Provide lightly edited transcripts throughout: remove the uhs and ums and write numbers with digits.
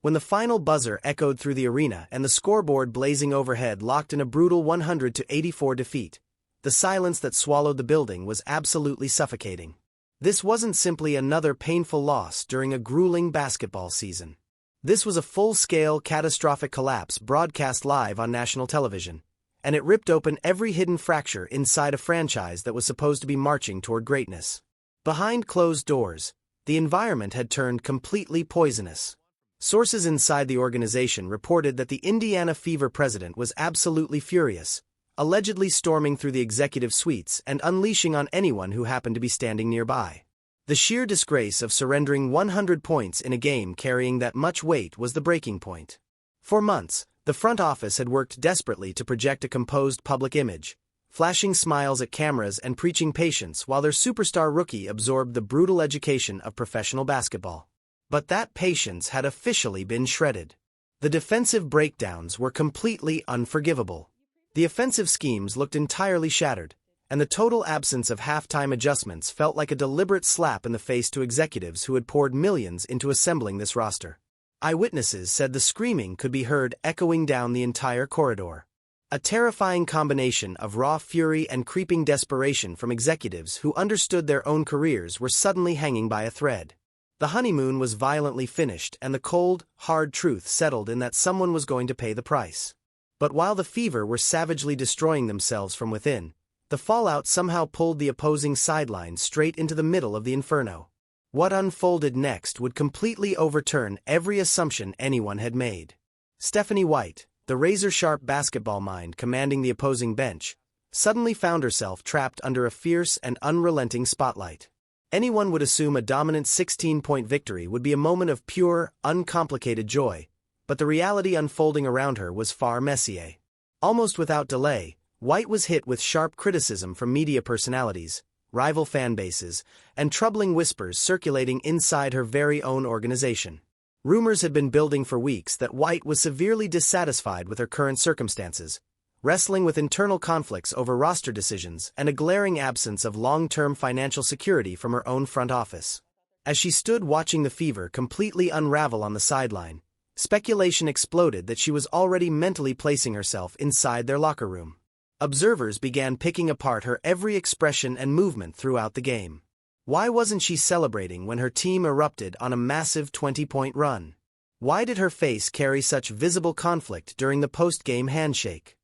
When the final buzzer echoed through the arena and the scoreboard blazing overhead locked in a brutal 100-84 defeat, the silence that swallowed the building was absolutely suffocating. This wasn't simply another painful loss during a grueling basketball season. This was a full-scale, catastrophic collapse broadcast live on national television, and it ripped open every hidden fracture inside a franchise that was supposed to be marching toward greatness. Behind closed doors, the environment had turned completely poisonous. Sources inside the organization reported that the Indiana Fever president was absolutely furious, allegedly storming through the executive suites and unleashing on anyone who happened to be standing nearby. The sheer disgrace of surrendering 100 points in a game carrying that much weight was the breaking point. For months, the front office had worked desperately to project a composed public image, flashing smiles at cameras and preaching patience while their superstar rookie absorbed the brutal education of professional basketball. But that patience had officially been shredded. The defensive breakdowns were completely unforgivable. The offensive schemes looked entirely shattered, and the total absence of halftime adjustments felt like a deliberate slap in the face to executives who had poured millions into assembling this roster. Eyewitnesses said the screaming could be heard echoing down the entire corridor. A terrifying combination of raw fury and creeping desperation from executives who understood their own careers were suddenly hanging by a thread. The honeymoon was violently finished and the cold, hard truth settled in that someone was going to pay the price. But while the Fever were savagely destroying themselves from within, the fallout somehow pulled the opposing sideline straight into the middle of the inferno. What unfolded next would completely overturn every assumption anyone had made. Stephanie White, the razor-sharp basketball mind commanding the opposing bench, suddenly found herself trapped under a fierce and unrelenting spotlight. Anyone would assume a dominant 16-point victory would be a moment of pure, uncomplicated joy, but the reality unfolding around her was far messier. Almost without delay, White was hit with sharp criticism from media personalities, rival fan bases, and troubling whispers circulating inside her very own organization. Rumors had been building for weeks that White was severely dissatisfied with her current circumstances, wrestling with internal conflicts over roster decisions and a glaring absence of long-term financial security from her own front office. As she stood watching the Fever completely unravel on the sideline, speculation exploded that she was already mentally placing herself inside their locker room. Observers began picking apart her every expression and movement throughout the game. Why wasn't she celebrating when her team erupted on a massive 20-point run? Why did her face carry such visible conflict during the post-game handshake?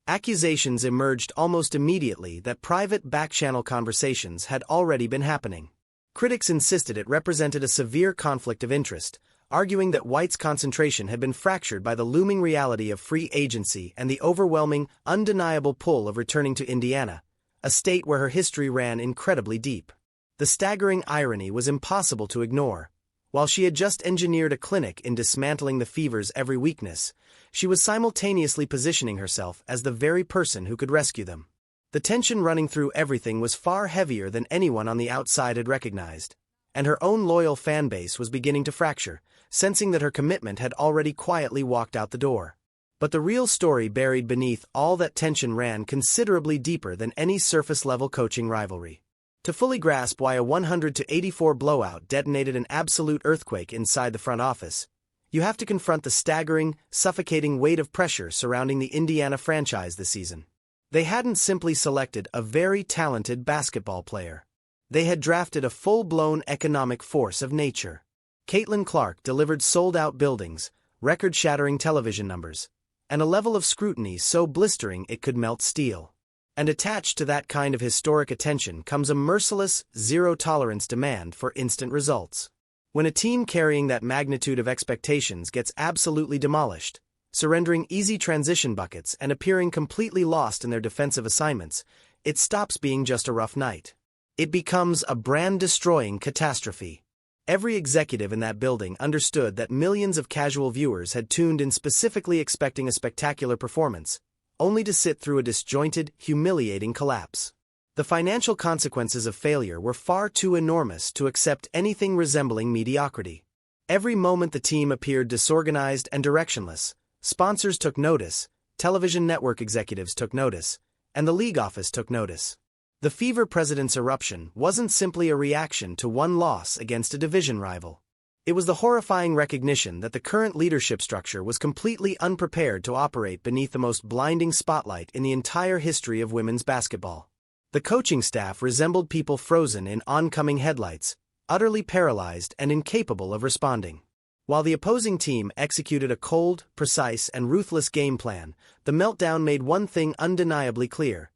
Accusations emerged almost immediately that private back-channel conversations had already been happening. Critics insisted it represented a severe conflict of interest, arguing that White's concentration had been fractured by the looming reality of free agency and the overwhelming, undeniable pull of returning to Indiana, a state where her history ran incredibly deep. The staggering irony was impossible to ignore. While she had just engineered a clinic in dismantling the Fever's every weakness, she was simultaneously positioning herself as the very person who could rescue them. The tension running through everything was far heavier than anyone on the outside had recognized, and her own loyal fan base was beginning to fracture, sensing that her commitment had already quietly walked out the door. But the real story buried beneath all that tension ran considerably deeper than any surface-level coaching rivalry. To fully grasp why a 100-84 blowout detonated an absolute earthquake inside the front office, you have to confront the staggering, suffocating weight of pressure surrounding the Indiana franchise this season. They hadn't simply selected a very talented basketball player. They had drafted a full-blown economic force of nature. Caitlin Clark delivered sold-out buildings, record-shattering television numbers, and a level of scrutiny so blistering it could melt steel. And attached to that kind of historic attention comes a merciless, zero-tolerance demand for instant results. When a team carrying that magnitude of expectations gets absolutely demolished, surrendering easy transition buckets and appearing completely lost in their defensive assignments, it stops being just a rough night. It becomes a brand-destroying catastrophe. Every executive in that building understood that millions of casual viewers had tuned in specifically expecting a spectacular performance, only to sit through a disjointed, humiliating collapse. The financial consequences of failure were far too enormous to accept anything resembling mediocrity. Every moment the team appeared disorganized and directionless, sponsors took notice, television network executives took notice, and the league office took notice. The Fever president's eruption wasn't simply a reaction to one loss against a division rival. It was the horrifying recognition that the current leadership structure was completely unprepared to operate beneath the most blinding spotlight in the entire history of women's basketball. The coaching staff resembled people frozen in oncoming headlights, utterly paralyzed and incapable of responding. While the opposing team executed a cold, precise, and ruthless game plan, the meltdown made one thing undeniably clear: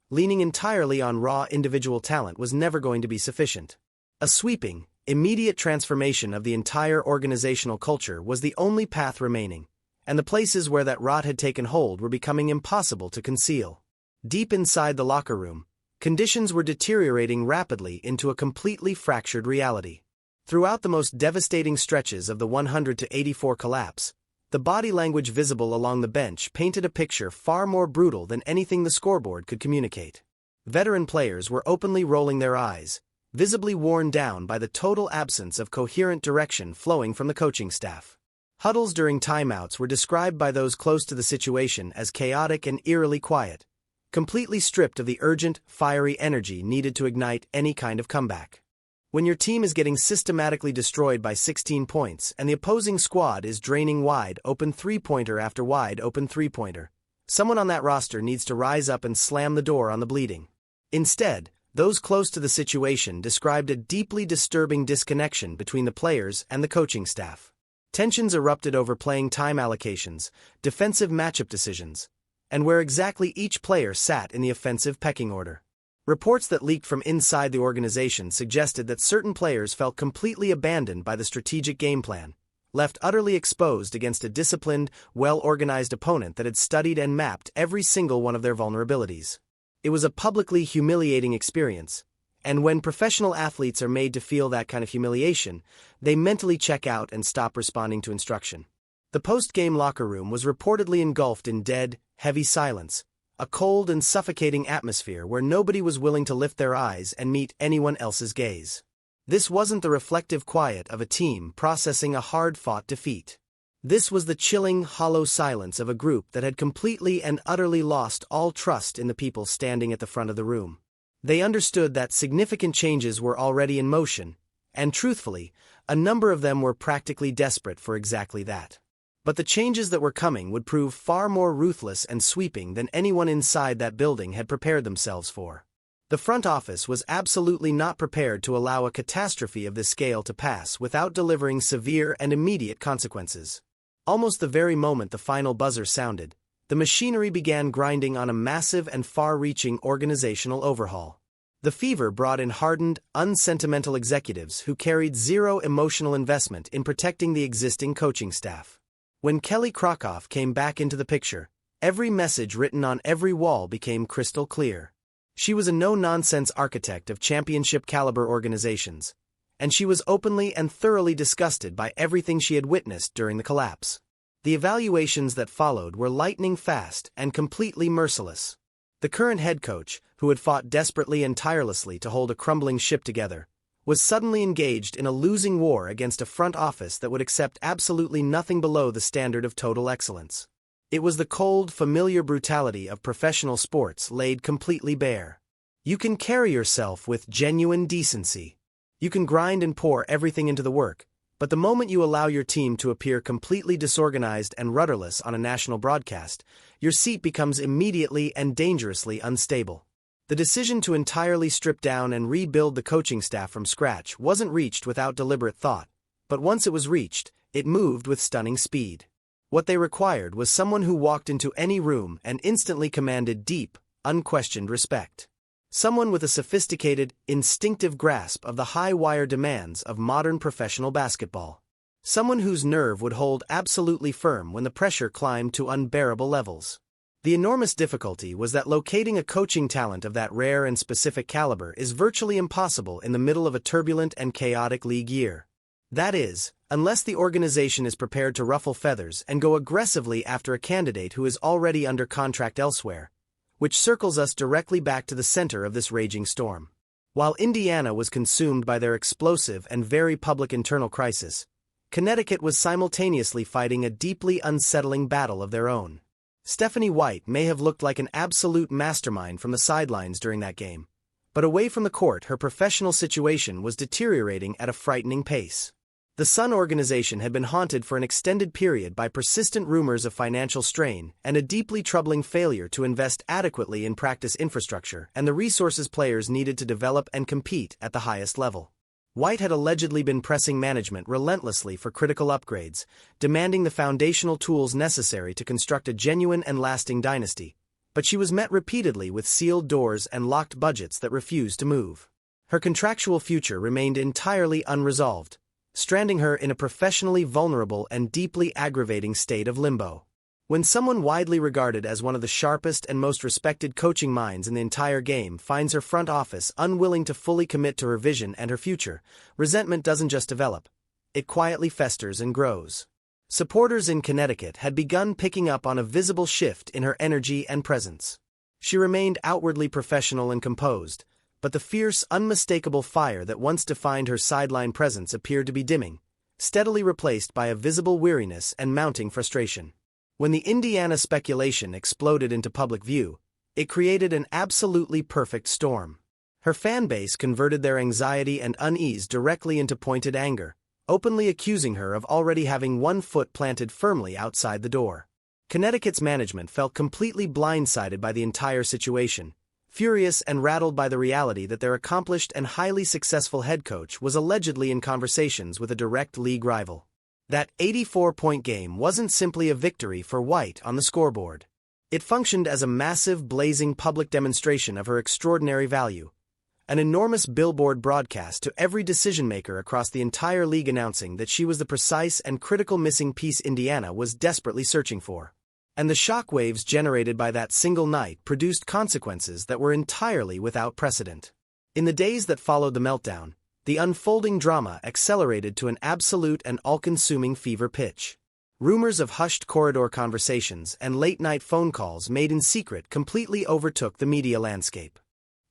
leaning entirely on raw individual talent was never going to be sufficient. A sweeping, immediate transformation of the entire organizational culture was the only path remaining, and the places where that rot had taken hold were becoming impossible to conceal. Deep inside the locker room, conditions were deteriorating rapidly into a completely fractured reality. Throughout the most devastating stretches of the 100-84 collapse, the body language visible along the bench painted a picture far more brutal than anything the scoreboard could communicate. Veteran players were openly rolling their eyes, visibly worn down by the total absence of coherent direction flowing from the coaching staff. Huddles during timeouts were described by those close to the situation as chaotic and eerily quiet, completely stripped of the urgent, fiery energy needed to ignite any kind of comeback. When your team is getting systematically destroyed by 16 points and the opposing squad is draining wide open three-pointer after wide open three-pointer, someone on that roster needs to rise up and slam the door on the bleeding. Instead, those close to the situation described a deeply disturbing disconnection between the players and the coaching staff. Tensions erupted over playing time allocations, defensive matchup decisions, and where exactly each player sat in the offensive pecking order. Reports that leaked from inside the organization suggested that certain players felt completely abandoned by the strategic game plan, left utterly exposed against a disciplined, well-organized opponent that had studied and mapped every single one of their vulnerabilities. It was a publicly humiliating experience, and when professional athletes are made to feel that kind of humiliation, they mentally check out and stop responding to instruction. The post-game locker room was reportedly engulfed in dead, heavy silence, a cold and suffocating atmosphere where nobody was willing to lift their eyes and meet anyone else's gaze. This wasn't the reflective quiet of a team processing a hard-fought defeat. This was the chilling, hollow silence of a group that had completely and utterly lost all trust in the people standing at the front of the room. They understood that significant changes were already in motion, and truthfully, a number of them were practically desperate for exactly that. But the changes that were coming would prove far more ruthless and sweeping than anyone inside that building had prepared themselves for. The front office was absolutely not prepared to allow a catastrophe of this scale to pass without delivering severe and immediate consequences. Almost the very moment the final buzzer sounded, the machinery began grinding on a massive and far-reaching organizational overhaul. The fever brought in hardened, unsentimental executives who carried zero emotional investment in protecting the existing coaching staff. When Kelly Krakoff came back into the picture, every message written on every wall became crystal clear. She was a no-nonsense architect of championship-caliber organizations, and she was openly and thoroughly disgusted by everything she had witnessed during the collapse. The evaluations that followed were lightning fast and completely merciless. The current head coach, who had fought desperately and tirelessly to hold a crumbling ship together, was suddenly engaged in a losing war against a front office that would accept absolutely nothing below the standard of total excellence. It was the cold, familiar brutality of professional sports laid completely bare. You can carry yourself with genuine decency. You can grind and pour everything into the work, but the moment you allow your team to appear completely disorganized and rudderless on a national broadcast, your seat becomes immediately and dangerously unstable. The decision to entirely strip down and rebuild the coaching staff from scratch wasn't reached without deliberate thought, but once it was reached, it moved with stunning speed. What they required was someone who walked into any room and instantly commanded deep, unquestioned respect. Someone with a sophisticated, instinctive grasp of the high-wire demands of modern professional basketball. Someone whose nerve would hold absolutely firm when the pressure climbed to unbearable levels. The enormous difficulty was that locating a coaching talent of that rare and specific caliber is virtually impossible in the middle of a turbulent and chaotic league year. That is, unless the organization is prepared to ruffle feathers and go aggressively after a candidate who is already under contract elsewhere, which circles us directly back to the center of this raging storm. While Indiana was consumed by their explosive and very public internal crisis, Connecticut was simultaneously fighting a deeply unsettling battle of their own. Stephanie White may have looked like an absolute mastermind from the sidelines during that game, but away from the court her professional situation was deteriorating at a frightening pace. The Sun organization had been haunted for an extended period by persistent rumors of financial strain and a deeply troubling failure to invest adequately in practice infrastructure and the resources players needed to develop and compete at the highest level. White had allegedly been pressing management relentlessly for critical upgrades, demanding the foundational tools necessary to construct a genuine and lasting dynasty, but she was met repeatedly with sealed doors and locked budgets that refused to move. Her contractual future remained entirely unresolved, stranding her in a professionally vulnerable and deeply aggravating state of limbo. When someone widely regarded as one of the sharpest and most respected coaching minds in the entire game finds her front office unwilling to fully commit to her vision and her future, resentment doesn't just develop, it quietly festers and grows. Supporters in Connecticut had begun picking up on a visible shift in her energy and presence. She remained outwardly professional and composed, but the fierce, unmistakable fire that once defined her sideline presence appeared to be dimming, steadily replaced by a visible weariness and mounting frustration. When the Indiana speculation exploded into public view, it created an absolutely perfect storm. Her fan base converted their anxiety and unease directly into pointed anger, openly accusing her of already having one foot planted firmly outside the door. Connecticut's management felt completely blindsided by the entire situation, furious and rattled by the reality that their accomplished and highly successful head coach was allegedly in conversations with a direct league rival. That 84-point game wasn't simply a victory for White on the scoreboard. It functioned as a massive, blazing public demonstration of her extraordinary value, an enormous billboard broadcast to every decision-maker across the entire league announcing that she was the precise and critical missing piece Indiana was desperately searching for. And the shockwaves generated by that single night produced consequences that were entirely without precedent. In the days that followed the meltdown, the unfolding drama accelerated to an absolute and all-consuming fever pitch. Rumors of hushed corridor conversations and late-night phone calls made in secret completely overtook the media landscape.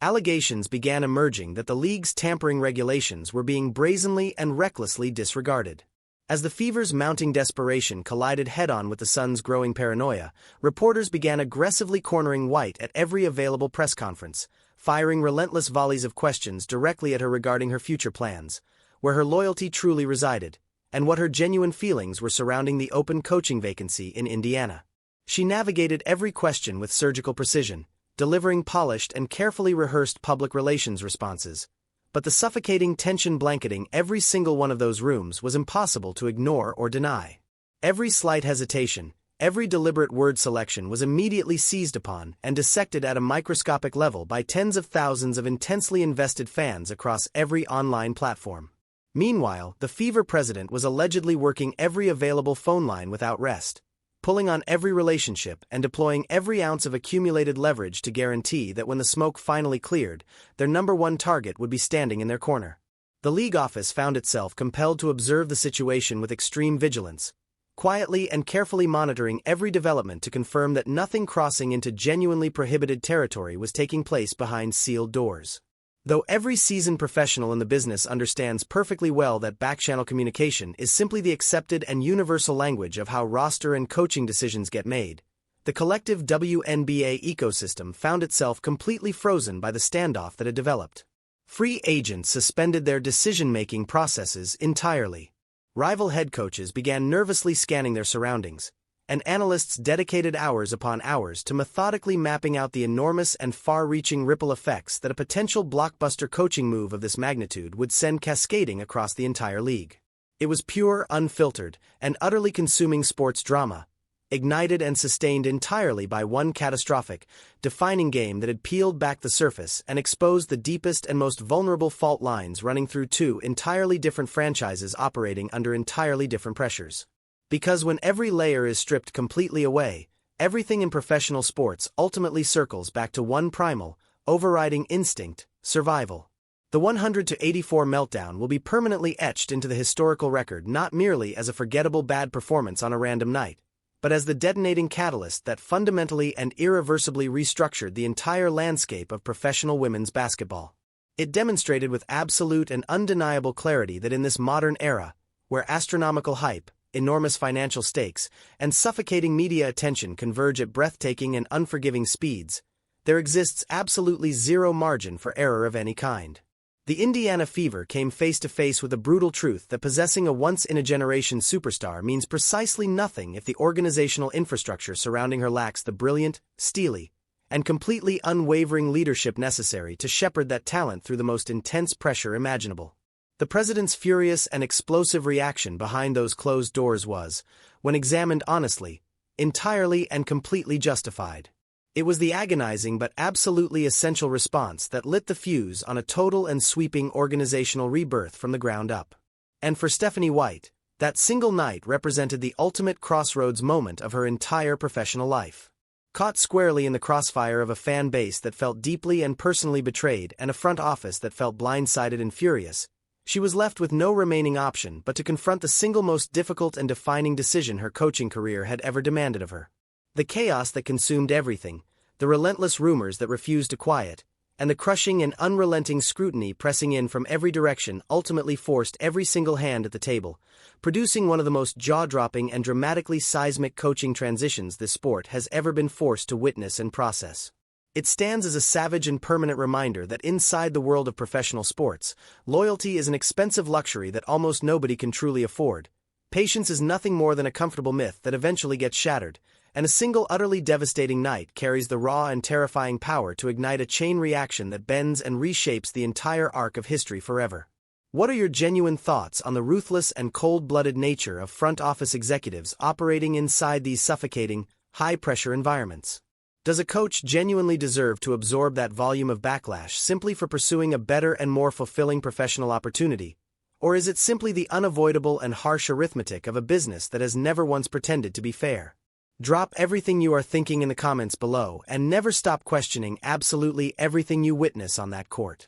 Allegations began emerging that the league's tampering regulations were being brazenly and recklessly disregarded. As the Fever's mounting desperation collided head-on with the Sun's growing paranoia, reporters began aggressively cornering White at every available press conference, firing relentless volleys of questions directly at her regarding her future plans, where her loyalty truly resided, and what her genuine feelings were surrounding the open coaching vacancy in Indiana. She navigated every question with surgical precision, delivering polished and carefully rehearsed public relations responses. But the suffocating tension blanketing every single one of those rooms was impossible to ignore or deny. Every slight hesitation, every deliberate word selection was immediately seized upon and dissected at a microscopic level by tens of thousands of intensely invested fans across every online platform. Meanwhile, the Fever president was allegedly working every available phone line without rest, pulling on every relationship and deploying every ounce of accumulated leverage to guarantee that when the smoke finally cleared, their number one target would be standing in their corner. The league office found itself compelled to observe the situation with extreme vigilance, quietly and carefully monitoring every development to confirm that nothing crossing into genuinely prohibited territory was taking place behind sealed doors. Though every seasoned professional in the business understands perfectly well that back-channel communication is simply the accepted and universal language of how roster and coaching decisions get made, the collective WNBA ecosystem found itself completely frozen by the standoff that had developed. Free agents suspended their decision-making processes entirely. Rival head coaches began nervously scanning their surroundings, and analysts dedicated hours upon hours to methodically mapping out the enormous and far-reaching ripple effects that a potential blockbuster coaching move of this magnitude would send cascading across the entire league. It was pure, unfiltered, and utterly consuming sports drama, ignited and sustained entirely by one catastrophic, defining game that had peeled back the surface and exposed the deepest and most vulnerable fault lines running through two entirely different franchises operating under entirely different pressures. Because when every layer is stripped completely away, everything in professional sports ultimately circles back to one primal, overriding instinct: survival. The 100-84 meltdown will be permanently etched into the historical record not merely as a forgettable bad performance on a random night, but as the detonating catalyst that fundamentally and irreversibly restructured the entire landscape of professional women's basketball. It demonstrated with absolute and undeniable clarity that in this modern era, where astronomical hype, enormous financial stakes, and suffocating media attention converge at breathtaking and unforgiving speeds, there exists absolutely zero margin for error of any kind. The Indiana Fever came face to face with a brutal truth that possessing a once-in-a-generation superstar means precisely nothing if the organizational infrastructure surrounding her lacks the brilliant, steely, and completely unwavering leadership necessary to shepherd that talent through the most intense pressure imaginable. The president's furious and explosive reaction behind those closed doors was, when examined honestly, entirely and completely justified. It was the agonizing but absolutely essential response that lit the fuse on a total and sweeping organizational rebirth from the ground up. And for Stephanie White, that single night represented the ultimate crossroads moment of her entire professional life. Caught squarely in the crossfire of a fan base that felt deeply and personally betrayed and a front office that felt blindsided and furious, she was left with no remaining option but to confront the single most difficult and defining decision her coaching career had ever demanded of her. The chaos that consumed everything, the relentless rumors that refused to quiet, and the crushing and unrelenting scrutiny pressing in from every direction ultimately forced every single hand at the table, producing one of the most jaw-dropping and dramatically seismic coaching transitions this sport has ever been forced to witness and process. It stands as a savage and permanent reminder that inside the world of professional sports, loyalty is an expensive luxury that almost nobody can truly afford. Patience is nothing more than a comfortable myth that eventually gets shattered, and a single utterly devastating night carries the raw and terrifying power to ignite a chain reaction that bends and reshapes the entire arc of history forever. What are your genuine thoughts on the ruthless and cold-blooded nature of front office executives operating inside these suffocating, high-pressure environments? Does a coach genuinely deserve to absorb that volume of backlash simply for pursuing a better and more fulfilling professional opportunity? Or is it simply the unavoidable and harsh arithmetic of a business that has never once pretended to be fair? Drop everything you are thinking in the comments below and never stop questioning absolutely everything you witness on that court.